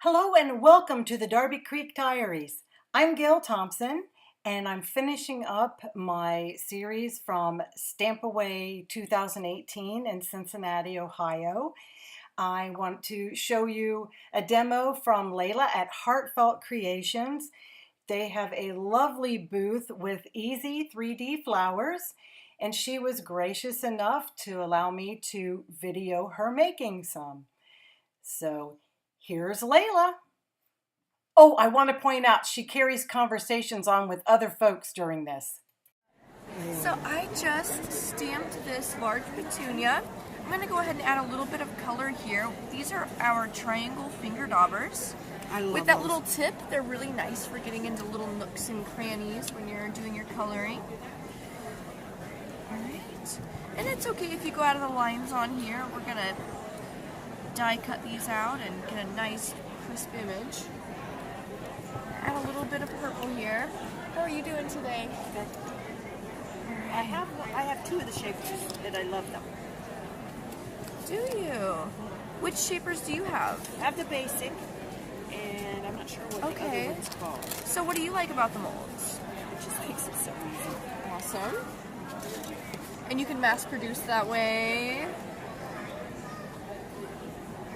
Hello and welcome to the Darby Creek Diaries. I'm Gail Thompson and I'm finishing up my series from Stampaway 2018 in Cincinnati, Ohio. I want to show you a demo from Layla at Heartfelt Creations. They have a lovely booth with easy 3D flowers, and she was gracious enough to allow me to video her making some. So here's Layla. Oh, I want to point out she carries conversations on with other folks during this. So I just stamped this large petunia. I'm going to go ahead and add a little bit of color here. These are our triangle finger daubers. With that little tip, they're really nice for getting into little nooks and crannies when you're doing your coloring. Alright, and it's okay if you go out of the lines on here. We're going to die cut these out and get a nice crisp image. Add a little bit of purple here. How are you doing today? Good. I have two of the shapers that I love them. Do you? Which shapers do you have? I have the basic, and I'm not sure what the other one's called. So what do you like about the molds? It just makes it so easy. Awesome. And you can mass produce that way.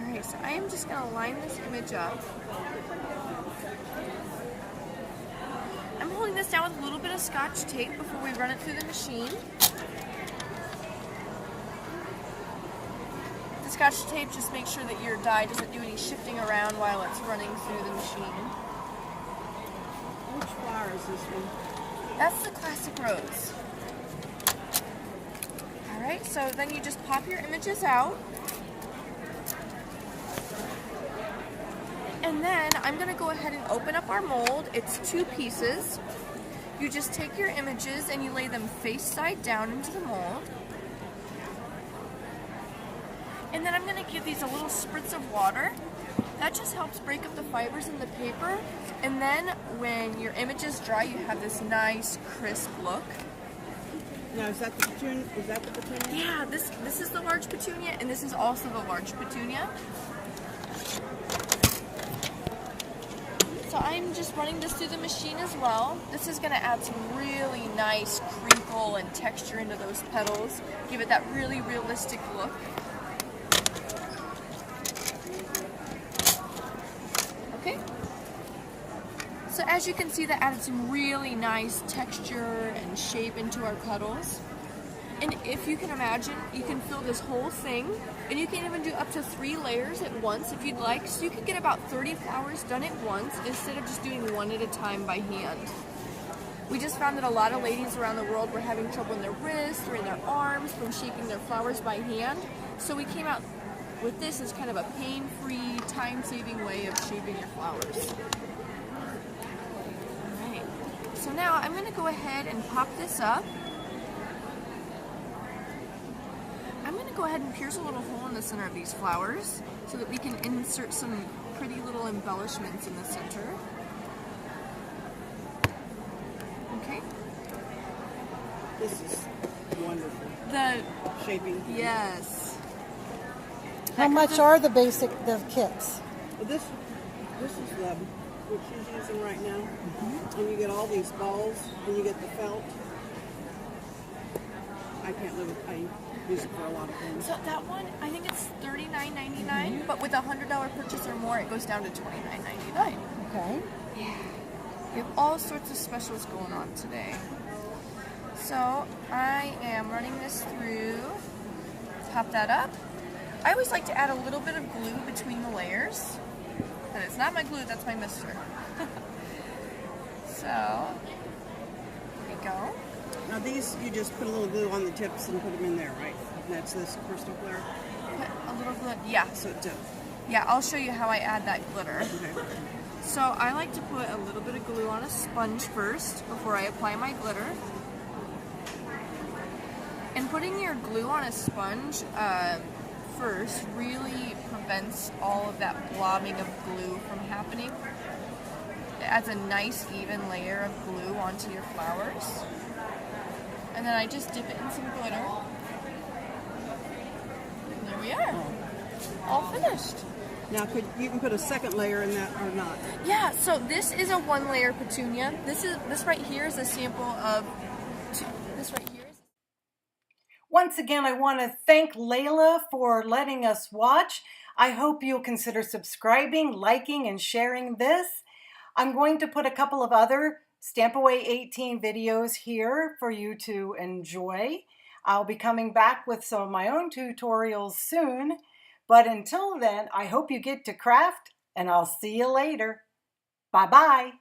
Alright, so I am just going to line this image up. I'm holding this down with a little bit of Scotch tape before we run it through the machine. The Scotch tape just makes sure that your die doesn't do any shifting around while it's running through the machine. Which flower is this one? That's the classic rose. Alright, so then you just pop your images out. And then I'm going to go ahead and open up our mold. It's two pieces. You just take your images and you lay them face side down into the mold. And then I'm going to give these a little spritz of water. That just helps break up the fibers in the paper. And then when your images dry, you have this nice crisp look. Now, is that the petunia? Is that the petunia? Yeah, this is the large petunia, and this is also the large petunia. So I'm just running this through the machine as well. This is going to add some really nice crinkle and texture into those petals. Give it that really realistic look. Okay. So as you can see, that added some really nice texture and shape into our petals. And if you can imagine, you can fill this whole thing, and you can even do up to 3 layers at once if you'd like. So you can get about 30 flowers done at once instead of just doing one at a time by hand. We just found that a lot of ladies around the world were having trouble in their wrists or in their arms from shaping their flowers by hand. So we came out with this as kind of a pain-free, time-saving way of shaping your flowers. Alright, so now I'm going to go ahead and pop this up. I'm going to go ahead and pierce a little hole in the center of these flowers so that we can insert some pretty little embellishments in the center. Okay. This is wonderful. The Shaping. yes. How much are the kits? Well, this is the what she's using right now. And you get all these balls, and you get the felt. I can't live with paint. Use it for a lot of things. So that one, I think it's $39.99, but with a $100 purchase or more, it goes down to $29.99. Okay. Yeah. We have all sorts of specials going on today. So I am running this through. Pop that up. I always like to add a little bit of glue between the layers. And it's not my glue, that's my mister. So, there we go. Now these, you just put a little glue on the tips and put them in there, right? And that's this crystal clear. Put a little glue, yeah. So it does. Yeah, I'll show you how I add that glitter. Okay. So I like to put a little bit of glue on a sponge first before I apply my glitter. And putting your glue on a sponge first really prevents all of that blobbing of glue from happening. It adds a nice even layer of glue onto your flowers. And then I just dip it in some glitter. And there we are. All finished. Now, you can put a second layer in that or not? Yeah, so this is a 1-layer petunia. This right here is a sample of this right here. Once again, I want to thank Layla for letting us watch. I hope you'll consider subscribing, liking, and sharing this. I'm going to put a couple of other Stampaway 18 videos here for you to enjoy. I'll be coming back with some of my own tutorials soon. But until then, I hope you get to craft, and I'll see you later. Bye-bye.